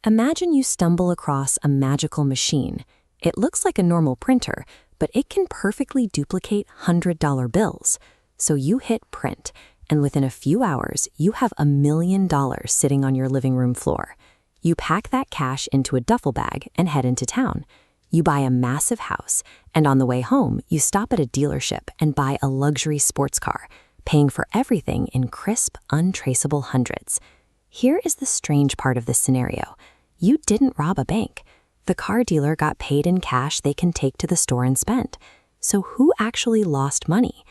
Imagine you stumble across a magical machine. It looks like a normal printer, but it can perfectly duplicate $100 bills. So you hit print, and within a few hours, you have $1 million sitting on your living room floor. You pack that cash into a duffel bag and head into town. You buy a massive house, and on the way home, you stop at a dealership and buy a luxury sports car, paying for everything in crisp, untraceable hundreds. Here is the strange part of this scenario. You didn't rob a bank. The car dealer got paid in cash they can take to the store and spend. So who actually lost money?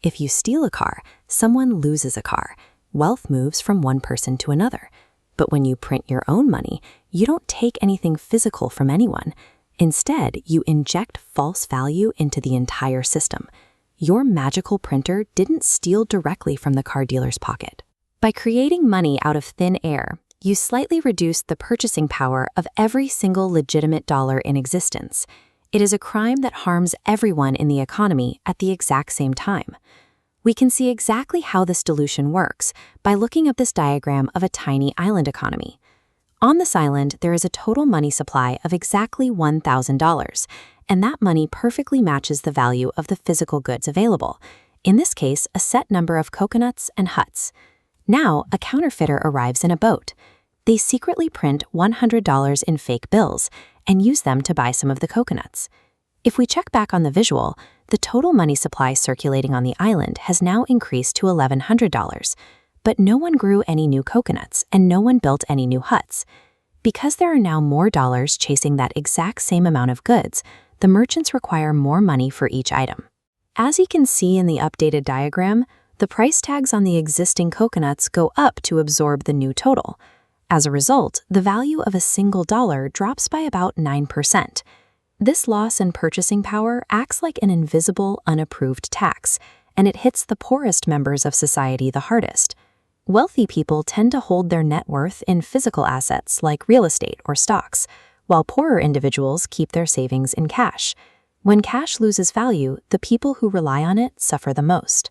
If you steal a car, someone loses a car. Wealth moves from one person to another. But when you print your own money, you don't take anything physical from anyone. Instead, you inject false value into the entire system. Your magical printer didn't steal directly from the car dealer's pocket. By creating money out of thin air, you slightly reduce the purchasing power of every single legitimate dollar in existence. It is a crime that harms everyone in the economy at the exact same time. We can see exactly how this dilution works by looking at this diagram of a tiny island economy. On this island, there is a total money supply of exactly $1,000, and that money perfectly matches the value of the physical goods available, in this case, a set number of coconuts and huts. Now, a counterfeiter arrives in a boat. They secretly print $100 in fake bills and use them to buy some of the coconuts. If we check back on the visual, the total money supply circulating on the island has now increased to $1,100, but no one grew any new coconuts and no one built any new huts. Because there are now more dollars chasing that exact same amount of goods, the merchants require more money for each item. As you can see in the updated diagram, the price tags on the existing coconuts go up to absorb the new total. As a result, the value of a single dollar drops by about 9%. This loss in purchasing power acts like an invisible, unapproved tax, and it hits the poorest members of society the hardest. Wealthy people tend to hold their net worth in physical assets like real estate or stocks, while poorer individuals keep their savings in cash. When cash loses value, the people who rely on it suffer the most.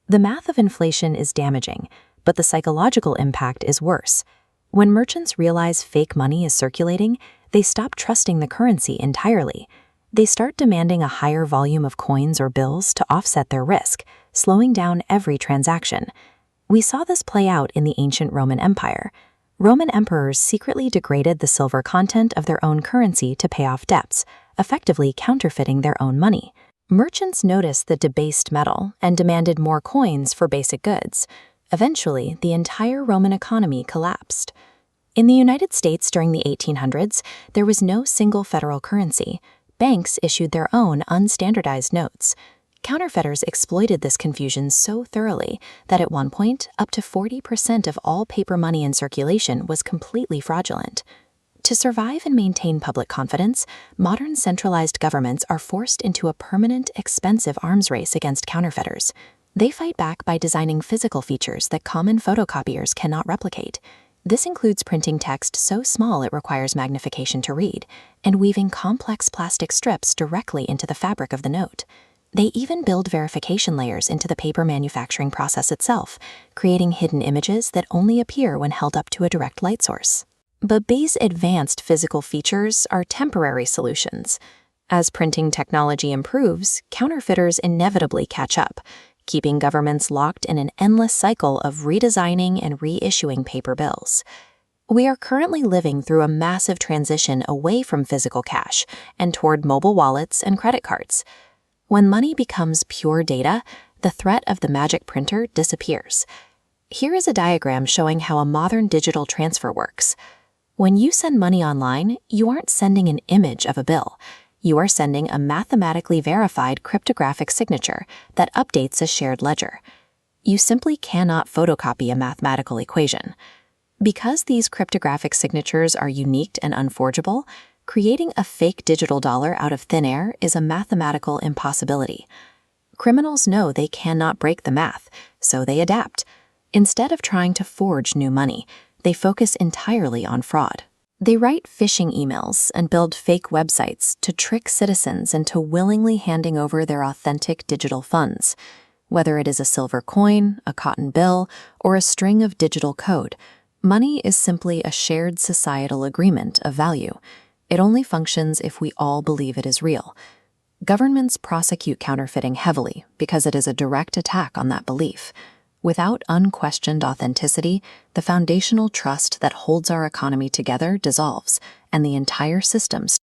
The math of inflation is damaging, but the psychological impact is worse. When merchants realize fake money is circulating, they stop trusting the currency entirely. They start demanding a higher volume of coins or bills to offset their risk, slowing down every transaction. We saw this play out in the ancient Roman Empire. Roman emperors secretly degraded the silver content of their own currency to pay off debts, effectively counterfeiting their own money. Merchants noticed the debased metal and demanded more coins for basic goods. Eventually, the entire Roman economy collapsed. In the United States during the 1800s, there was no single federal currency. Banks issued their own unstandardized notes. Counterfeiters exploited this confusion so thoroughly that at one point, up to 40% of all paper money in circulation was completely fraudulent. To survive and maintain public confidence, modern centralized governments are forced into a permanent, expensive arms race against counterfeiters. They fight back by designing physical features that common photocopiers cannot replicate. This includes printing text so small it requires magnification to read, and weaving complex plastic strips directly into the fabric of the note. They even build verification layers into the paper manufacturing process itself, creating hidden images that only appear when held up to a direct light source. But these advanced physical features are temporary solutions. As printing technology improves, counterfeiters inevitably catch up, keeping governments locked in an endless cycle of redesigning and reissuing paper bills. We are currently living through a massive transition away from physical cash and toward mobile wallets and credit cards. When money becomes pure data, the threat of the magic printer disappears. Here is a diagram showing how a modern digital transfer works. When you send money online, you aren't sending an image of a bill. You are sending a mathematically verified cryptographic signature that updates a shared ledger. You simply cannot photocopy a mathematical equation. Because these cryptographic signatures are unique and unforgeable, creating a fake digital dollar out of thin air is a mathematical impossibility. Criminals know they cannot break the math, so they adapt. Instead of trying to forge new money, they focus entirely on fraud. They write phishing emails and build fake websites to trick citizens into willingly handing over their authentic digital funds. Whether it is a silver coin, a cotton bill, or a string of digital code, Money is simply a shared societal agreement of value. It only functions if we all believe it is real. Governments prosecute counterfeiting heavily because it is a direct attack on that belief. Without unquestioned authenticity, the foundational trust that holds our economy together dissolves, and the entire system